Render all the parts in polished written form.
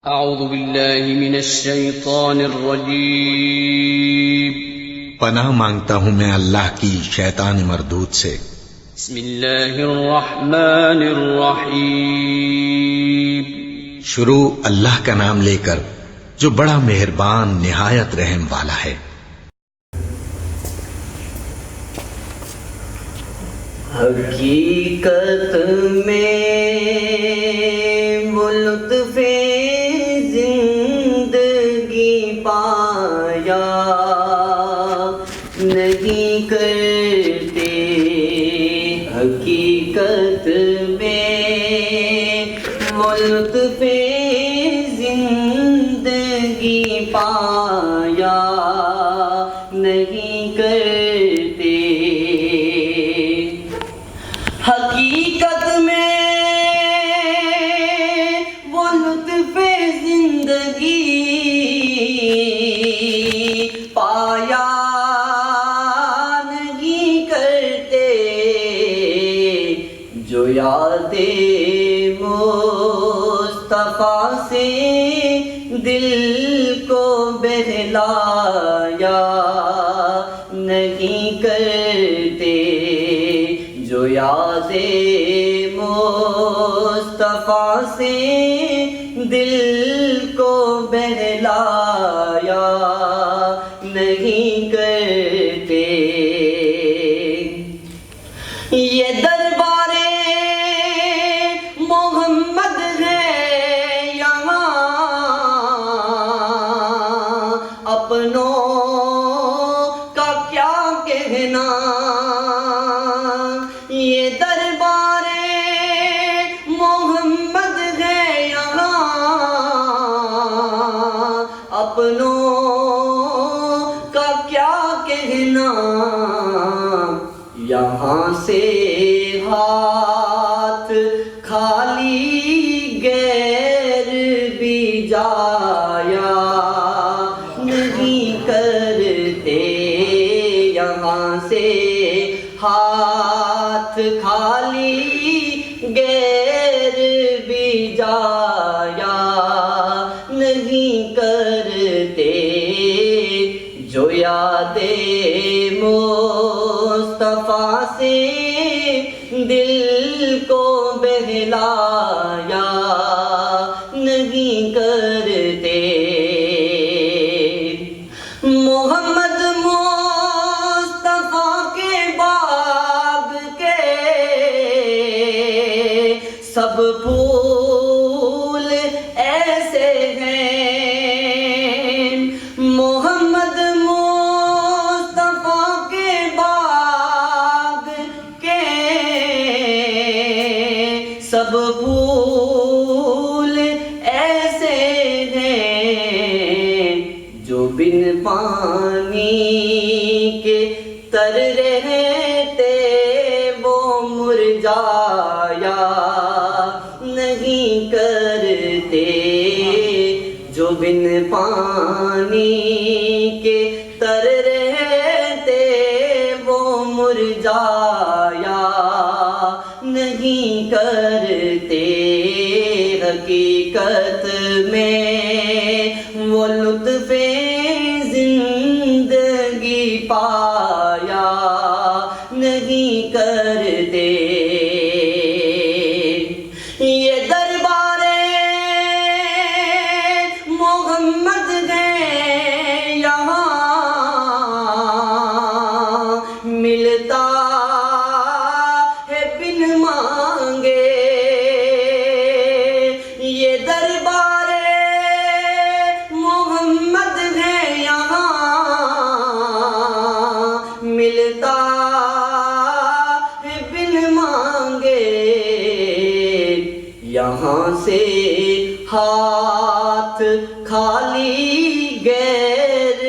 اعوذ باللہ من الشیطان الرجیم پناہ مانگتا ہوں میں اللہ کی شیطان مردود سے۔ بسم اللہ الرحمن الرحیم شروع اللہ کا نام لے کر جو بڑا مہربان نہایت رحم والا ہے۔ حقیقت میں وہ لطف زندگی پایا نہیں کرتے، حقیقت میں وہ لطف زندگی پایا نہیں کرتے، حقیقت میں وہ لطف زندگی پایا نہیں کرتے، جو یاد مصطفیٰ سے دل کو بہلایا نہیں کرتے، جو یاد مصطفیٰ سے دل کو بہلایا نہیں کرتے، یہ دربار محمد ہے یہاں اپنوں کا کیا کہنا، یہ دربار محمد ہے یہاں اپنوں کا کیا کہنا، یہاں سے ہاتھ خالی غیر بھی جایا نہیں کرتے، یہاں سے ہاتھ خالی غیر بھی جایا نہیں کرتے، جو یاد مصطفیٰ سے دل کو بہلایا نہیں کرتے، محمد مصطفیٰ کے باغ کے سب پھول ایسے ہیں، محمد مصطفیٰ کے باغ کے سب پھول ایسے ہیں، جو بن پانی کے تر رہتے وہ مرجایا نہیں کرتے، جو بن پانی کے تر رہتے وہ مرجایا نہیں کرتے، حقیقت میں وہ لطف زندگی پایا نہیں کرتے، یہ دربار محمد ہے یہاں ملتا ہے بن مانگے، یہ دربار محمد ہے یہاں ملتا ہے بن مانگے، یہاں سے ہاتھ خالی غیر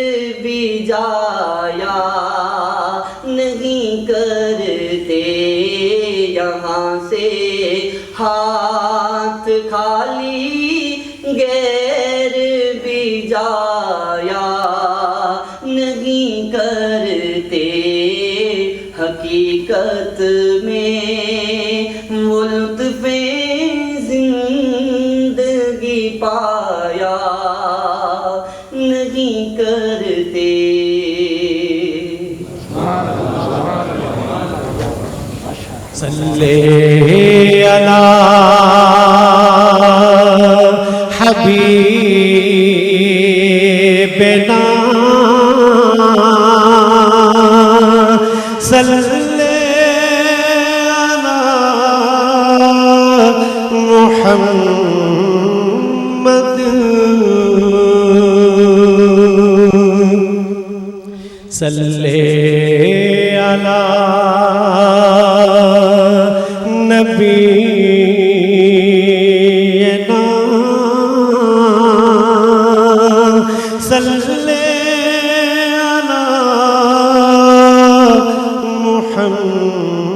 بھی جایا نہیں کرتے، یہاں سے ہاتھ خالی غیر بھی جایا نہیں کرتے، حقیقت میں وہ لطف زندگی پایا صلی علی حبیبنا صلی علی محمد صلی علی نبینا صلی علی محمد